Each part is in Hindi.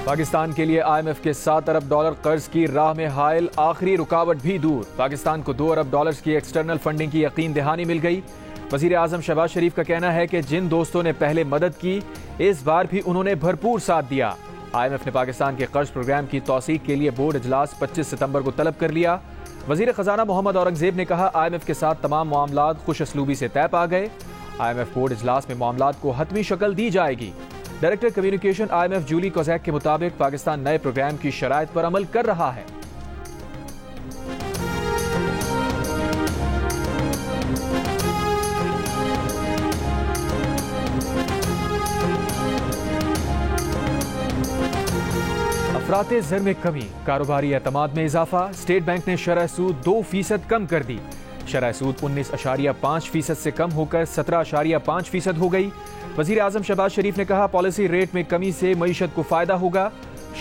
पाकिस्तान के लिए IMF के 7 अरब डॉलर कर्ज की राह में हायल, आखिरी रुकावट भी दूर। पाकिस्तान को 2 अरब डॉलर्स की एक्सटर्नल फंडिंग की यकीन दहानी मिल गई। वजीर आजम शहबाज शरीफ का कहना है कि जिन दोस्तों ने पहले मदद की, इस बार भी उन्होंने भरपूर साथ दिया। IMF ने पाकिस्तान के कर्ज प्रोग्राम की तौसीक के लिए बोर्ड इजलास 25 सितंबर को तलब कर लिया। वजीर खजाना मोहम्मद औरंगजेब ने कहा, IMF के साथ तमाम मामलात खुश असलूबी से तय पा गए। IMF बोर्ड इजलास में मामलात को हतमी शक्ल दी जाएगी। Director communication IMF Julie Kozack के मुताबिक पाकिस्तान नए प्रोग्राम की शराइत पर अमल कर रहा है। अफराते ज़र में कमी, कारोबारी एतमाद में इजाफा। स्टेट बैंक ने शरह सूद 2% कम कर दी। शरह सूद 19.5% से कम होकर 17.5% हो गई। वजीर आजम शहबाज शरीफ ने कहा, पॉलिसी रेट में कमी से मईशत को फायदा होगा।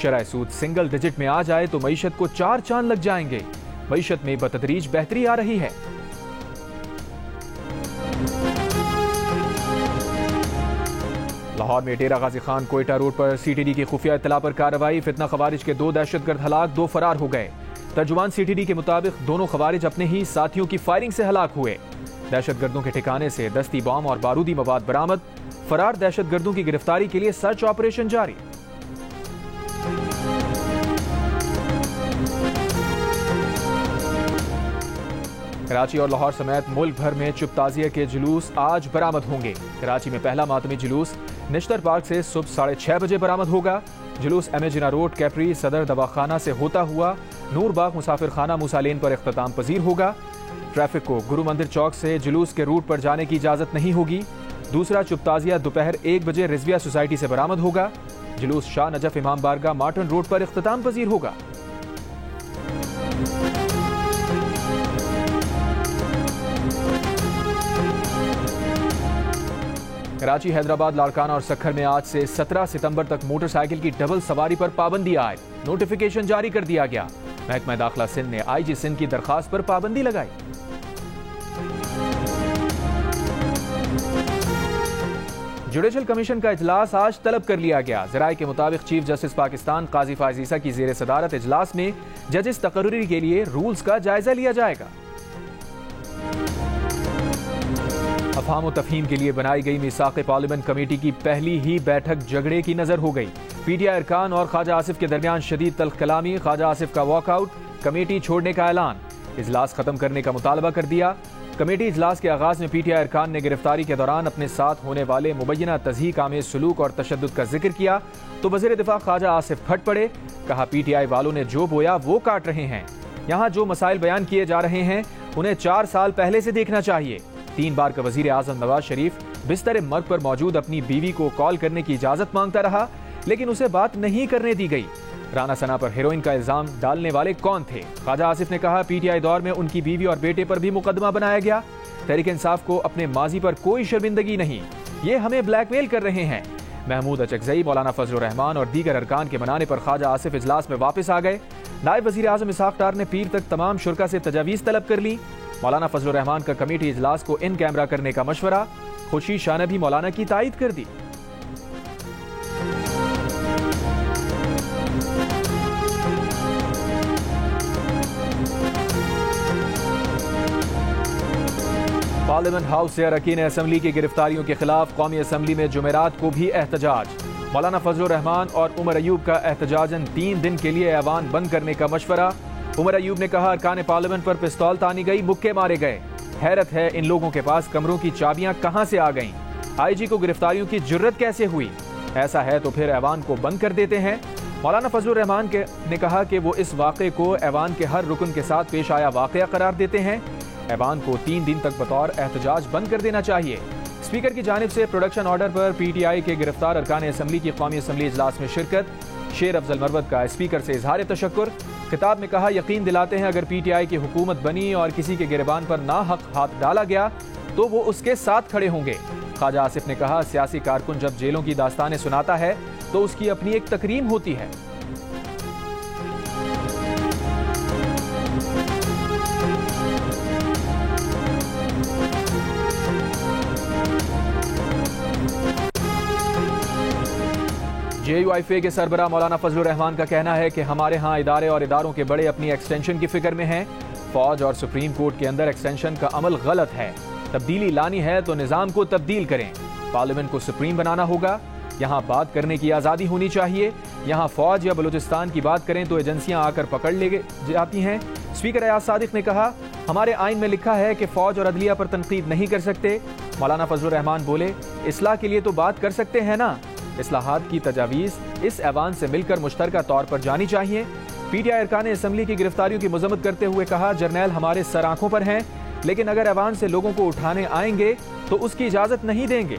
शरह सूद सिंगल डिजिट में आ जाए तो मईशत को 4 चांद लग जाएंगे। मईशत में बतदरीज बेहतरी आ रही है। लाहौर में डेरा गाजी खान कोयटा रोड पर CTD की खुफिया इत्तला पर कार्रवाई। फितना खवारिज के 2 दहशतगर्द हलाक, 2 फरार हो गए। तर्जुमान CTD के मुताबिक दोनों खवारिज अपने ही साथियों की फायरिंग से हलाक हुए। दहशतगर्दों के ठिकाने से दस्ती बम और बारूदी मवाद बरामद। फरार दहशतगर्दों की गिरफ्तारी के लिए सर्च ऑपरेशन जारी। कराची और लाहौर समेत मुल्क भर में चुप ताजिया के जुलूस आज बरामद होंगे। कराची में पहला मातमी जुलूस निश्तर पार्क से सुबह 6:30 बजे बरामद होगा। जुलूस M A Jinnah road, Capri, Saddar Dawakhana से होता हुआ नूर बाग मुसाफिर खाना मूसा लेन पर इख्तिताम पजीर होगा। ट्रैफिक को गुरु मंदिर चौक से जुलूस के रूट पर जाने की इजाजत नहीं होगी। दूसरा चुप ताजिया दोपहर 1 बजे रिजविया सोसाइटी से बरामद होगा। जुलूस शाह नजफ इमाम बारगाह मार्टन रोड पर इख्तिताम पजीर होगा। कराची, हैदराबाद, लाड़काना और सक्खर में आज से 17 सितंबर तक मोटरसाइकिल की डबल सवारी पर पाबंदी आए। नोटिफिकेशन जारी कर दिया गया। महकमा दाखिला सिंध ने IG सिंध की दरखास्त पर पाबंदी लगाई। जुडिशल कमीशन का इजलास आज तलब कर लिया गया। जराये के मुताबिक चीफ जस्टिस पाकिस्तान काजी फायज ईसा की जेर सदारत इजलास में जजेस तकर्री के लिए रूल्स का जायजा लिया जाएगा। अफहाम व तफहीम के लिए बनाई गई मीसाक़ पार्लियामेंट कमेटी की पहली ही बैठक झगड़े की नजर हो गई। PTI अरकान और ख्वाजा आसिफ के दरमियान शदीद तल्ख कलामी, ख्वाजा आसिफ का वॉकआउट, कमेटी छोड़ने का ऐलान, इजलास खत्म करने का मुतालबा कर दिया। कमेटी इजलास के आगाज में PTI अरकान ने गिरफ्तारी के दौरान अपने साथ होने वाले मुबैना तज़हीक आमेज़ सलूक और तशद्दुद का जिक्र किया तो वज़ीर दिफा ख्वाजा आसिफ फट पड़े। कहा, PTI वालों ने जो बोया वो काट रहे हैं। यहाँ जो मसाइल बयान किए जा रहे हैं उन्हें 4 साल पहले से देखना चाहिए। 3 बार का वज़ीर आज़म नवाज शरीफ बिस्तर मर्ग पर मौजूद अपनी बीवी को कॉल करने की इजाजत मांगता रहा, लेकिन उसे बात नहीं करने दी गई। राना सना पर हेरोइन का इल्जाम डालने वाले कौन थे? ख्वाजा आसिफ ने कहा, PTI दौर में उनकी बीवी और बेटे पर भी मुकदमा बनाया गया। तहरीक इंसाफ को अपने माजी पर कोई शर्मिंदगी नहीं, ये हमें ब्लैकमेल कर रहे हैं। महमूद अचकजई, मौलाना फजल रहमान और दीगर अरकान के मनाने पर ख्वाजा आसिफ इजलास में वापस आ गए। नायब वज़ीर आज़म इसहाक डार ने पीर तक तमाम शुरका से तजावीज़ तलब कर ली। मौलाना फजल रहमान का कमेटी इजलास को इन कैमरा करने का मशवरा, खुशी शाह ने भी मौलाना की तायद कर दी। पार्लियामेंट हाउस से अरकान असम्बली की गिरफ्तारियों के खिलाफ कौमी असम्बली में जुमेरात को भी एहतजाज। मौलाना फजल रहमान और उमर अयूब का एहतजाजन 3 दिन के लिए ऐवान बंद करने का मशवरा। उमर अयूब ने कहा, अरकान पार्लियामेंट पर पिस्तौल तानी गई, मुक्के मारे गए। हैरत है इन लोगों के पास कमरों की चाबियां कहां से आ गईं? IG को गिरफ्तारियों की जुर्रत कैसे हुई? ऐसा है तो फिर ऐवान को बंद कर देते हैं। मौलाना फजल रहमान ने कहा कि वो इस वाक़े को ऐवान के हर रुकन के साथ पेश आया वाक़या करार देते हैं। ऐवान को 3 दिन तक बतौर एहतजाज बंद कर देना चाहिए। स्पीकर की जानिब से प्रोडक्शन ऑर्डर पर PTI के गिरफ्तार अरकान असम्बली की कौमी असम्बली इजलास में शिरकत। शेर अफजल मरवत का स्पीकर से इजहार तशक्कुर। खिताब में कहा, यकीन दिलाते हैं अगर PTI की हुकूमत बनी और किसी के गिरबान पर नाहक हाथ डाला गया तो वो उसके साथ खड़े होंगे। ख्वाजा आसिफ ने कहा, सियासी कारकुन जब जेलों की दास्तानें सुनाता है तो उसकी अपनी एक तकरीम होती है। JUIFA के सरबराह मौलाना फजलुर रहमान का कहना है कि हमारे यहाँ इदारे और इदारों के बड़े अपनी एक्सटेंशन की फिक्र में हैं। फौज और सुप्रीम कोर्ट के अंदर एक्सटेंशन का अमल गलत है। तब्दीली लानी है तो निज़ाम को तब्दील करें। पार्लियामेंट को सुप्रीम बनाना होगा। यहाँ बात करने की आज़ादी होनी चाहिए। यहाँ फौज या बलूचिस्तान की बात करें तो एजेंसियां आकर पकड़ ले जाती हैं। स्पीकर अयाज सादिक ने कहा, हमारे आइन में लिखा है कि फौज और अदलिया पर तनकीद नहीं कर सकते। मौलाना फजलुर रहमान बोले, इस्लाह के लिए तो बात कर सकते हैं ना। इस्लाहात की तजावीज़ इस ऐवान से मिलकर मुश्तरका तौर पर जानी चाहिए। PTI अरकान असम्बली की गिरफ्तारियों की मजम्मत करते हुए कहा, जर्नैल हमारे सर आंखों पर हैं, लेकिन अगर ऐवान से लोगों को उठाने आएंगे तो उसकी इजाजत नहीं देंगे।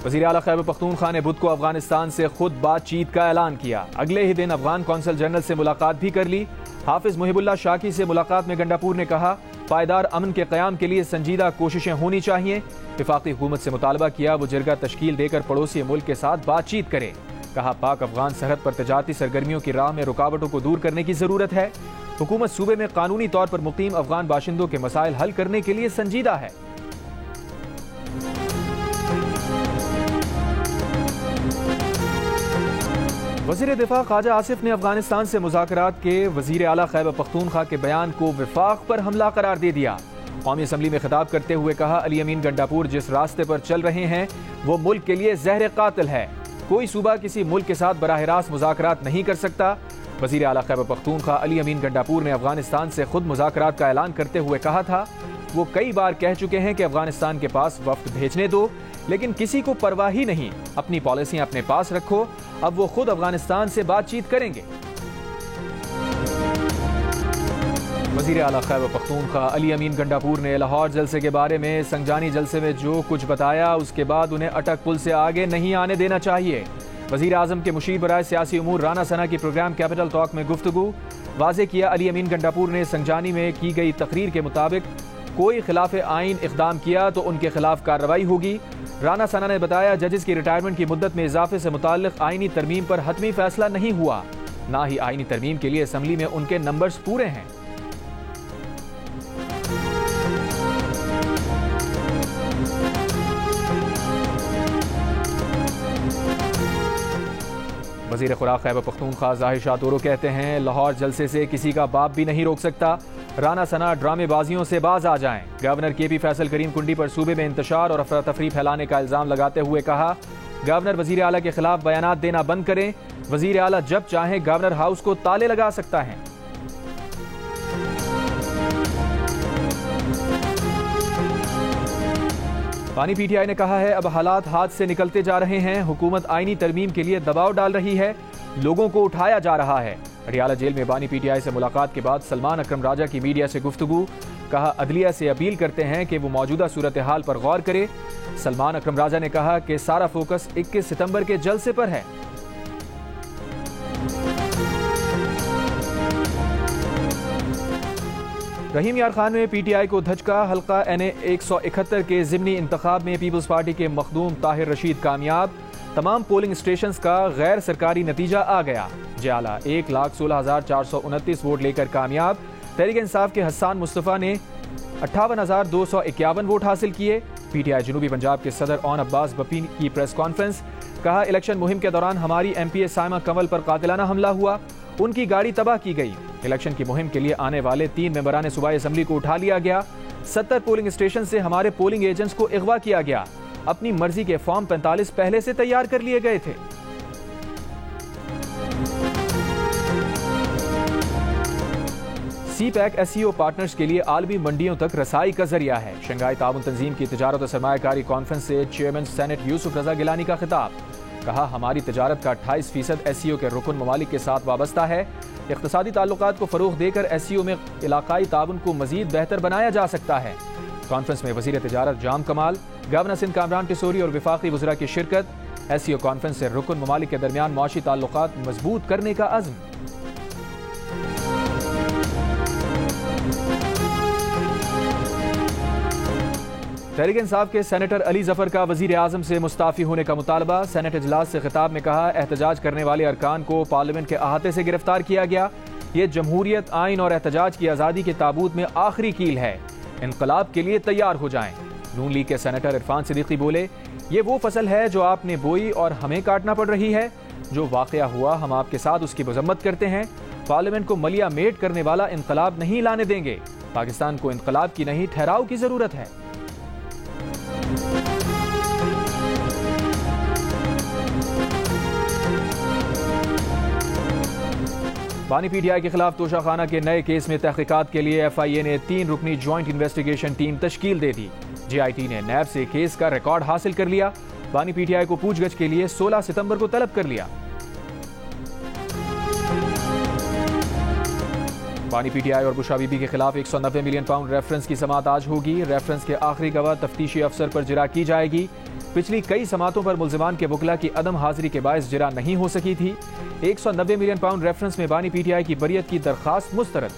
वज़ीर आला खैबर पख्तूनख्वा ने बुध को अफगानिस्तान से खुद बातचीत का ऐलान किया। अगले ही दिन अफगान कौंसल जनरल से मुलाकात भी कर ली। हाफिज मुहिबुल्लाह शाकी से मुलाकात में गंडापुर ने कहा, पायदार अमन के क़याम के लिए संजीदा कोशिशें होनी चाहिए। वफाकी हुकूमत से मुतालबा किया वो जिरगा तश्कील देकर पड़ोसी मुल्क के साथ बातचीत करे। कहा, पाक अफगान सरहद पर तजारती सरगर्मियों की राह में रुकावटों को दूर करने की जरूरत है। हुकूमत सूबे में कानूनी तौर पर मुकीम अफगान बाशिंदों के मसाइल हल करने के लिए संजीदा है। वज़ीर दिफा ख्वाजा आसिफ ने अफगानिस्तान से मुज़ाकरात के वज़ीर आला खैबर पख्तूनख्वा के बयान को विफाक पर हमला करार दे दिया। कौमी असम्बली में खिताब करते हुए कहा, अली अमीन गंडापुर जिस रास्ते पर चल रहे हैं वो मुल्क के लिए जहर कातिल है। कोई सूबा किसी मुल्क के साथ बराह रास्त मुज़ाकरात नहीं कर सकता। वज़ीर आला खैबर पख्तूनख्वा अली अमीन गंडापुर ने अफगानिस्तान से खुद मुज़ाकरात का ऐलान करते हुए कहा था, वो कई बार कह चुके हैं कि अफगानिस्तान के पास वफ्द भेजने दो, लेकिन किसी को परवाह ही नहीं। अपनी पॉलिसियां अपने पास रखो। अब वो खुद अफगानिस्तान से बातचीत करेंगे। वज़ीर आला खैबर पख्तूनख्वा अली अमीन गंडापुर ने लाहौर जलसे के बारे में संगजानी जलसे में जो कुछ बताया उसके बाद उन्हें अटक पुल से आगे नहीं आने देना चाहिए। वज़ीर आज़म के मुशीर बराए सियासी उमूर राना सना की प्रोग्राम कैपिटल टॉक में गुफ्तगू। वाज़े किया, अली अमीन गंडापुर ने संगजानी में की गई तकरीर के मुताबिक कोई खिलाफ आइन इक़दाम किया तो उनके खिलाफ कार्रवाई होगी। राना सना ने बताया, जजेस की रिटायरमेंट की मुद्दत में इजाफे से मुताल्लिक आइनी तरमीम पर हतमी फैसला नहीं हुआ। ना ही आइनी तरमीम के लिए असम्बली में उनके नंबर्स पूरे हैं। वज़ीर खुराक खैबर पख्तूनख्वा ज़ाहिर शाह तोरो कहते हैं, लाहौर जलसे से किसी का बाप भी नहीं रोक सकता। राना सना ड्रामेबाजियों से बाज आ जाएं। गवर्नर KP फैसल करीम कुंडी पर सूबे में इंतशार और अफरा तफरी फैलाने का इल्जाम लगाते हुए कहा, गवर्नर वज़ीर आला के खिलाफ बयानात देना बंद करें। वज़ीर आला जब चाहें गवर्नर हाउस को ताले लगा सकता है। पानी PTI ने कहा है, अब हालात हाथ से निकलते जा रहे हैं। हुकूमत आईनी तरमीम के लिए दबाव डाल रही है, लोगों को उठाया जा रहा है। अडियाला जेल में बानी PTI से मुलाकात के बाद सलमान अकरम राजा की मीडिया से गुफ्तगू। कहा, अदलिया से अपील करते हैं कि वो मौजूदा सूरत हाल पर गौर करे। सलमान अकरम राजा ने कहा कि सारा फोकस 21 सितंबर के जलसे पर है। रहीम यार खान में PTI को धचका। हल्का NA 171 के ज़िमनी इंतखाब में पीपल्स पार्टी के मखदूम ताहिर रशीद कामयाब। तमाम पोलिंग स्टेशंस का गैर सरकारी नतीजा आ गया। जयाला 1,16,429 वोट लेकर कामयाब। तहरीक इंसाफ के हसन मुस्तफ़ा ने 58,251 वोट हासिल किए। PTI जनूबी पंजाब के सदर ओन अब्बास बप्पी की प्रेस कॉन्फ्रेंस। कहा, इलेक्शन मुहिम के दौरान हमारी MPA साइमा कंवल पर कातिलाना हमला हुआ, उनकी गाड़ी तबाह की गई। इलेक्शन की मुहिम के लिए आने वाले 3 मेंबरान सूबाई असम्बली को उठा लिया गया। 70 पोलिंग स्टेशन से हमारे पोलिंग एजेंट्स को अगवा किया गया। अपनी मर्जी के फॉर्म 45 पहले से तैयार कर लिए गए थे। CPEC SEO पार्टनर्स के लिए आलमी मंडियों तक रसाई का जरिया है। शंघाई ताउन तंजीम की तिजारत और सरमायाकारी कॉन्फ्रेंस से चेयरमैन सेनेट यूसुफ रजा गिलानी का खिताब। कहा, हमारी तिजारत का 28% SEO के रुकन ममालिक के साथ वाबस्ता है। इक़्तिसादी ताल्लुकात को फ़रोग़ देकर SEO में इलाकाई ताउन को मज़ीद बेहतर बनाया जा सकता है। कॉन्फ्रेंस में वज़ीर तिजारत जाम कमाल, गवर्नर सिंध कामरान टिसोरी और विफाकी वज़रा की शिरकत। SEO कॉन्फ्रेंस से रुकन ममालिक के दरमियान मुआशी ताल्लुकात मजबूत करने का अज़्म। तहरीक इंसाफ के सेनेटर अली जफर का वजीर आजम से मुस्ताफी होने का मुतालबा। सेनेट इजलास से खिताब में कहा, एहतजाज करने वाले अरकान को पार्लियामेंट के अहाते से गिरफ्तार किया गया। ये जमहूरियत, आइन और एहतजाज की आज़ादी के ताबूत में आखिरी कील है। इनकलाब के लिए तैयार हो जाएं। नून लीग के सेनेटर इरफान सिद्दीकी बोले, ये वो फसल है जो आपने बोई और हमें काटना पड़ रही है। जो वाकया हुआ हम आपके साथ उसकी मजम्मत करते हैं। पार्लियामेंट को मलिया मेट करने वाला इनकलाब नहीं लाने देंगे। पाकिस्तान को इनकलाब की नहीं, ठहराव की जरूरत है। बानी पीटीआई के खिलाफ तोशाखाना के नए केस में तहकीकात के लिए FIA ने 3 रुकनी ज्वाइंट इन्वेस्टिगेशन टीम तश्कील दे दी। JIT ने नैब से केस का रिकॉर्ड हासिल कर लिया। बानी पीटीआई को पूछगछ के लिए 16 सितंबर को तलब कर लिया। बानी पीटीआई और बुशरा बीबी के खिलाफ 190 मिलियन पाउंड रेफरेंस की समाअत आज होगी। रेफरेंस के आखिरी गवाह तफ्तीशी अफसर पर जिरा की जाएगी। पिछली कई समातों पर मुल्जिमान के वकला की अदम हाजिरी के बायस जिरा नहीं हो सकी थी। 190 मिलियन पाउंड रेफरेंस में बानी पीटीआई की बरियत की दरखास्त मुस्तरद।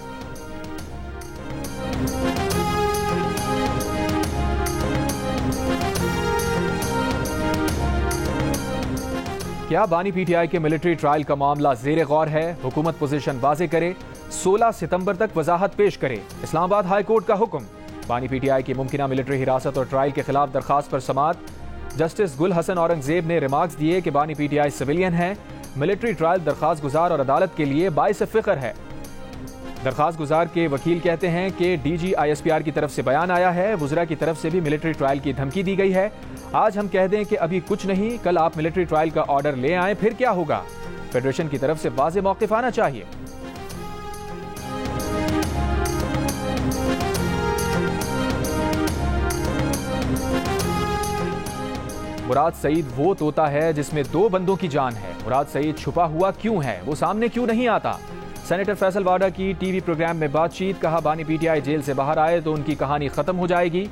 क्या बानी पीटीआई के मिलिट्री ट्रायल का मामला ज़ेरे गौर है? हुकूमत पोजीशन वाजे करे, 16 सितंबर तक वजाहत पेश करे। इस्लामाबाद हाई कोर्ट का हुक्म। बानी पीटीआई की मुमकिना मिलिट्री हिरासत और ट्रायल के खिलाफ दरखास्त पर समाअत। जस्टिस गुल हसन औरंगजेब ने रिमार्क्स दिए कि बानी पीटीआई सिविलियन है। मिलिट्री ट्रायल दरखास्त गुजार और अदालत के लिए बाइस फिक्र है। दरखास्त गुजार के वकील कहते हैं कि DG ISPR की तरफ से बयान आया है। वुज़रा की तरफ से भी मिलिट्री ट्रायल की धमकी दी गई है। आज हम कह दें कि अभी कुछ नहीं, कल आप मिलिट्री ट्रायल का ऑर्डर ले आएं, फिर क्या होगा? फेडरेशन की तरफ से वाज़ेह मौक़िफ़ आना चाहिए। मुराद सईद वो तोता है जिसमें 2 बंदों की जान है। मुराद सईद छुपा हुआ क्यों है? वो सामने क्यों नहीं आता? सेनेटर फैसल वाडा की टीवी प्रोग्राम में बातचीत। कहा, बानी पीटीआई जेल से बाहर आए तो उनकी कहानी खत्म हो जाएगी।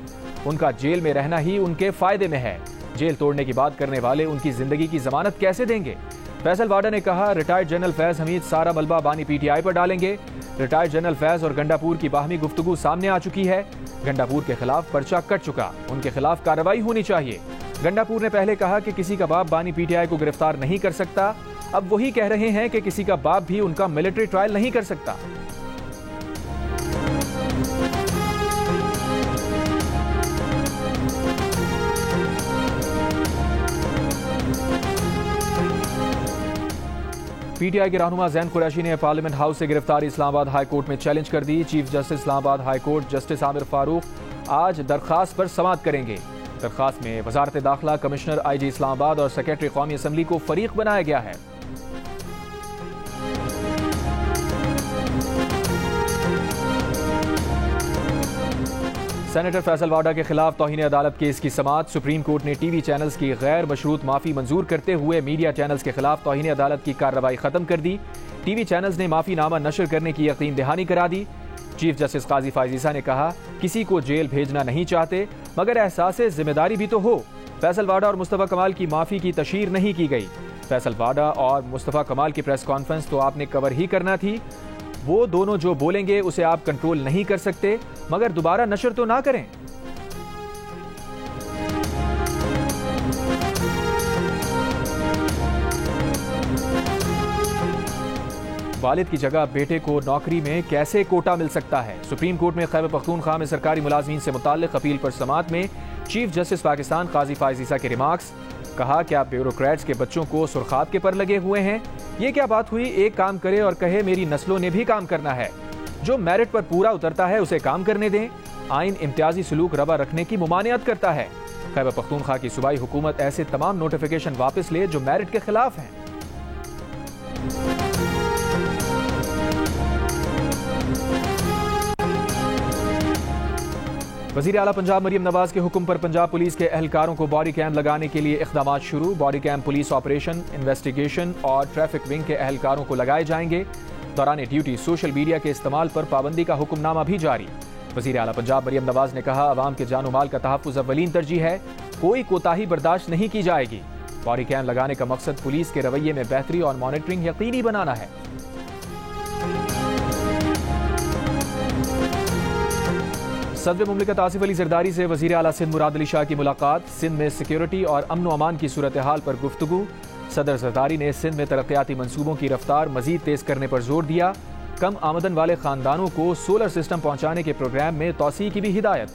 उनका जेल में रहना ही उनके फायदे में है। जेल तोड़ने की बात करने वाले उनकी जिंदगी की जमानत कैसे देंगे? फैसल वाडा ने कहा, रिटायर्ड जनरल फैज हमीद सारा मलबा बानी पीटीआई पर डालेंगे। रिटायर्ड जनरल फैज और गंडापुर की बाहमी गुफ्तगू सामने आ चुकी है। गंडापुर के खिलाफ पर्चा कट चुका, उनके खिलाफ कार्रवाई होनी चाहिए। गंडापुर ने पहले कहा कि किसी का बाप बानी पीटीआई को गिरफ्तार नहीं कर सकता। अब वही कह रहे हैं कि किसी का बाप भी उनका मिलिट्री ट्रायल नहीं कर सकता। पीटीआई के रहनुमा ज़ैन कुरैशी ने पार्लियामेंट हाउस से गिरफ्तारी इस्लामाबाद हाई कोर्ट में चैलेंज कर दी। Chief justice Islamabad high court justice Aamir Farooq आज दरखास्त पर समाअत करेंगे। दरखास्त में वजारत दाखिला, कमिश्नर IG इस्लामाबाद और सेक्रेटरी कौमी असम्बली को फरीक बनाया गया है। सेनेटर फैसल वाडा के खिलाफ तौहीन अदालत केस की समाअत। सुप्रीम कोर्ट ने टीवी चैनल्स की गैर मशरूत माफी मंजूर करते हुए मीडिया चैनल्स के खिलाफ तौहीन अदालत की कार्रवाई खत्म कर दी। टीवी चैनल्स ने माफीनामा नशर करने की यकीन दहानी करा दी। चीफ जस्टिस काजी फायजीसा ने कहा, किसी को जेल भेजना नहीं चाहते, मगर एहसास जिम्मेदारी भी तो हो। फैसल वाडा और मुस्तफा कमाल की माफी की तशहीर नहीं की गई। फैसल वाडा और मुस्तफा कमाल की प्रेस कॉन्फ्रेंस तो आपने कवर ही करना थी। वो दोनों जो बोलेंगे उसे आप कंट्रोल नहीं कर सकते, मगर दोबारा नशर तो ना करें। वालिद की जगह बेटे को नौकरी में कैसे कोटा मिल सकता है? सुप्रीम कोर्ट में खैबर पख्तूनख्वा में सरकारी मुलाजमीन से मुताल्लिक अपील पर समाअत में चीफ जस्टिस पाकिस्तान काजी फायजीसा के रिमार्क्स। कहा, क्या ब्यूरोक्रेट्स के बच्चों को सुरखात के पर लगे हुए हैं? ये क्या बात हुई, एक काम करे और कहे मेरी नस्लों ने भी काम करना है। जो मेरिट पर पूरा उतरता है उसे काम करने दें। आइन इम्तियाजी सलूक रवा रखने की मुमानियत करता है। खैबर पख्तूनख्वा की सूबाई हुकूमत ऐसे तमाम नोटिफिकेशन वापस ले जो मेरिट के खिलाफ हैं। वज़ीर आला पंजाब मरियम नवाज के हुक्म पर पंजाब पुलिस के एहलकारों को बॉडी कैम लगाने के लिए इक़दामात शुरू। Body cam police operation, investigation और ट्रैफिक विंग के एहलकारों को लगाए जाएंगे। दौरान ड्यूटी सोशल मीडिया के इस्तेमाल पर पाबंदी का हुक्मनामा भी जारी। वज़ीर आला पंजाब मरियम नवाज ने कहा, अवाम के जान माल का तहफ़्फ़ुज़ अव्वलीन तरजीह है, कोई कोताही बर्दाश्त नहीं की जाएगी। बॉडी कैम लगाने का मकसद पुलिस के रवैये में बेहतरी और मॉनिटरिंग यकीनी बनाना है। सदर मुमलिकत आसिफ अली जरदारी से वज़ीर आला सिंध मुराद अली शाह की मुलाकात। सिंध में सिक्योरिटी और अमन व अमान की सूरत हाल पर गुफ्तगू। सदर जरदारी ने सिंध में तरक्याती मंसूबों की रफ्तार मजीद तेज करने पर जोर दिया। कम आमदन वाले खानदानों को सोलर सिस्टम पहुंचाने के प्रोग्राम में तौसीए की भी हिदायत।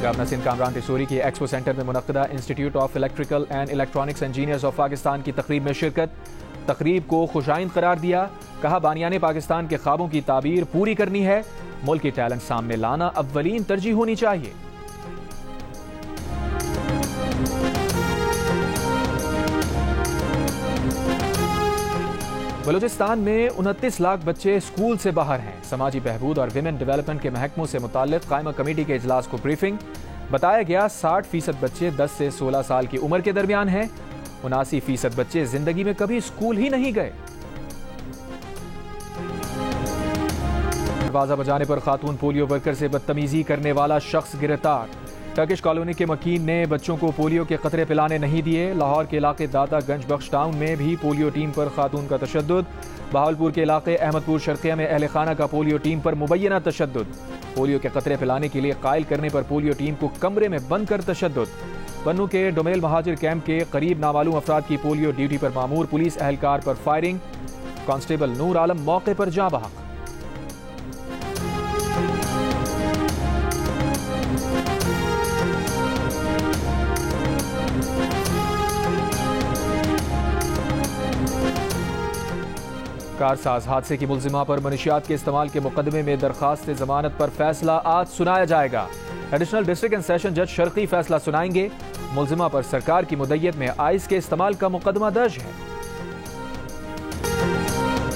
गवर्नर सिंध कामरान टिसोरी की एक्सपो सेंटर में मुनक्किदा institute of electrical and electronics engineers of Pakistan की तकरीब में शिरकत। तकरीब को खुशाइंद करार दिया। कहा, बानियाने पाकिस्तान के ख्वाबों की ताबीर पूरी करनी है। मुल्क की टैलेंट सामने लाना अव्वलीन तरजीह होनी चाहिए। बलूचिस्तान में 29 लाख बच्चे स्कूल से बाहर हैं। समाजी बहबूद और विमेन डेवलपमेंट के महकमों से मुताल्लिक कायमा कमेटी के इजलास को ब्रीफिंग। बताया गया 60% बच्चे 10 से 16 साल की उम्र के दरमियान हैं। 79% बच्चे जिंदगी में कभी स्कूल ही नहीं गए। दरवाजा बजाने पर खातून पोलियो वर्कर से बदतमीजी करने वाला शख्स गिरफ्तार। टर्किश कॉलोनी के मकीन ने बच्चों को पोलियो के कतरे पिलाने नहीं दिए। लाहौर के इलाके दाता गंज बख्श टाउन में भी पोलियो टीम पर खातून का तशद्दुद। बहावलपुर के इलाके अहमदपुर शर्किया में अहले खाना का पोलियो टीम पर मुबैना तशद्दुद। पोलियो के कतरे पिलाने के लिए कायल करने पर पोलियो टीम को कमरे में बंद कर तशद्दुद। पन्नू के डोमेल महाजिर कैंप के करीब नामालूम अफराद की पोलियो ड्यूटी पर मामूर। पुलिस एहलकार पर फायरिंग। कांस्टेबल नूर आलम मौके पर जाँ बहक। कारसाज हादसे की मुलजिमा पर मनशियात के इस्तेमाल के मुकदमे में दरखास्त जमानत पर फैसला आज सुनाया जाएगा। एडिशनल डिस्ट्रिक्ट एंड सेशन जज शर्की फैसला सुनाएंगे। मुलजिमा पर सरकार की मुद्दत में आइस के इस्तेमाल का मुकदमा दर्ज है।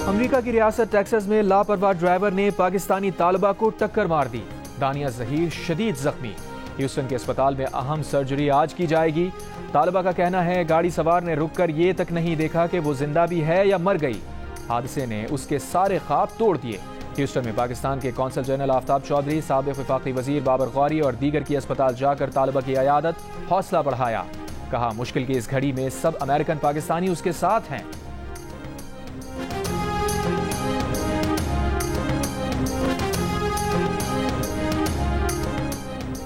अमरीका की रियासत टेक्सास में लापरवाह ड्राइवर ने पाकिस्तानी तालिबा को टक्कर मार दी। दानिया जहीर शदीद जख्मी। ह्यूस्टन के अस्पताल में अहम सर्जरी आज की जाएगी। तालिबा का कहना है, गाड़ी सवार ने रुक कर ये तक नहीं देखा कि वो जिंदा भी है या मर गई। हादसे ने उसके सारे ख्वाब तोड़ दिए। ह्यूस्टन में पाकिस्तान के कौंसल जनरल आफ्ताब चौधरी, साबिक वफाकी वजीर बाबर गौरी और दीगर की अस्पताल जाकर तालिबा की अयादत, हौसला बढ़ाया। कहा, मुश्किल की इस घड़ी में सब अमेरिकन पाकिस्तानी उसके साथ हैं।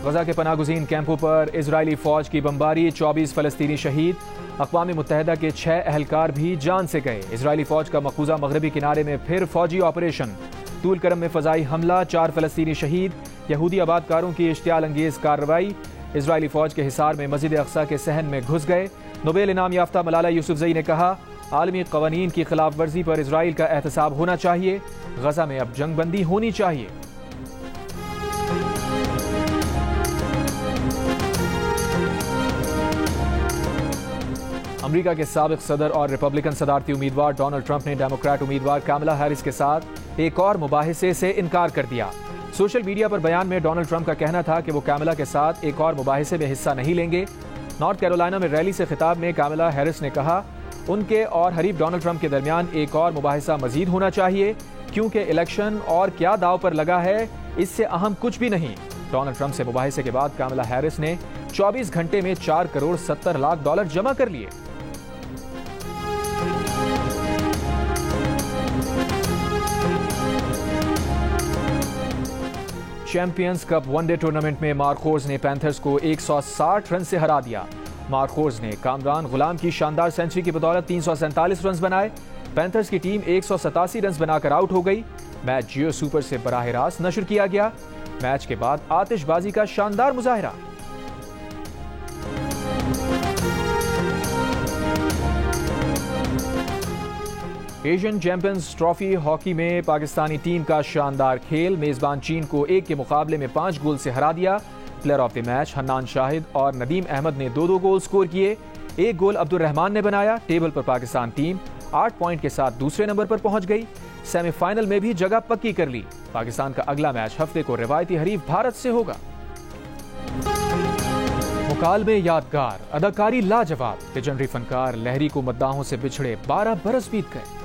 गजा के पनागुज़ीन कैंपों पर इजरायली फौज की बमबारी, 24 फलस्तीनी शहीद। अक़वाम मुत्तहिदा के 6 अहलकार भी जान से गए। इजरायली फौज का मकबूजा मगरबी किनारे में फिर फौजी ऑपरेशन। तूल करम में फ़ज़ाई हमला, 4 फलस्तीनी शहीद। यहूदी आबादकारों की इश्तियाल अंगेज़ कार्रवाई। इजरायली फौज के हिसार में मस्जिद अक़सा के सहन में घुस गए। नोबेल इनाम याफ्ता मलाला यूसुफजई ने कहा, आलमी क़वानीन की खिलाफ वर्जी पर इजराइल का एहतसाब होना चाहिए। गजा में अब जंगबंदी होनी चाहिए। अमेरिका के साबिक सदर और रिपब्लिकन सदारती उम्मीदवार डोनाल्ड ट्रंप ने डेमोक्रेट उम्मीदवार कामला हैरिस के साथ एक और मुबाहिसे से इनकार कर दिया। सोशल मीडिया पर बयान में डोनाल्ड ट्रंप का कहना था कि वो कामला के साथ एक और मुबाहिसे में हिस्सा नहीं लेंगे। नॉर्थ कैरोलिना में रैली से खिताब में कामला हैरिस ने कहा, उनके और हरीफ डोनाल्ड ट्रंप के दरमियान एक और मुबाहिसा मजीद होना चाहिए, क्योंकि इलेक्शन और क्या दाव पर लगा है, इससे अहम कुछ भी नहीं। डोनाल्ड ट्रंप से मुबाहिसे के बाद कामला हैरिस ने 24 घंटे में $4 करोड़ 70 लाख जमा कर लिए। चैंपियंस कप वनडे टूर्नामेंट में मार्कोर्स ने पैंथर्स को 160 रन से हरा दिया। मार्कोर्स ने कामरान गुलाम की शानदार सेंचुरी की बदौलत 347 रन बनाए। पैंथर्स की टीम 187 रन बनाकर आउट हो गई। मैच जियो सुपर से बराह रास्त नशर किया गया। मैच के बाद आतिशबाजी का शानदार मुजाहिरा। एशियन चैंपियंस ट्रॉफी हॉकी में पाकिस्तानी टीम का शानदार खेल। मेजबान चीन को 1 के मुकाबले में 5 गोल से हरा दिया। Player of the match Hannan Shahid और नदीम अहमद ने 2-2 गोल स्कोर किए। 1 गोल अब्दुल रहमान ने बनाया। टेबल पर पाकिस्तान टीम 8 पॉइंट के साथ दूसरे नंबर पर पहुंच गई। सेमीफाइनल में भी जगह पक्की कर ली। पाकिस्तान का अगला मैच हफ्ते को रिवायती हरीफ भारत से होगा। मुकालमे यादगार, अदाकारी लाजवाब। लेजेंडरी फनकार लहरी को मद्दाहों से बिछड़े 12 बरस बीत गए।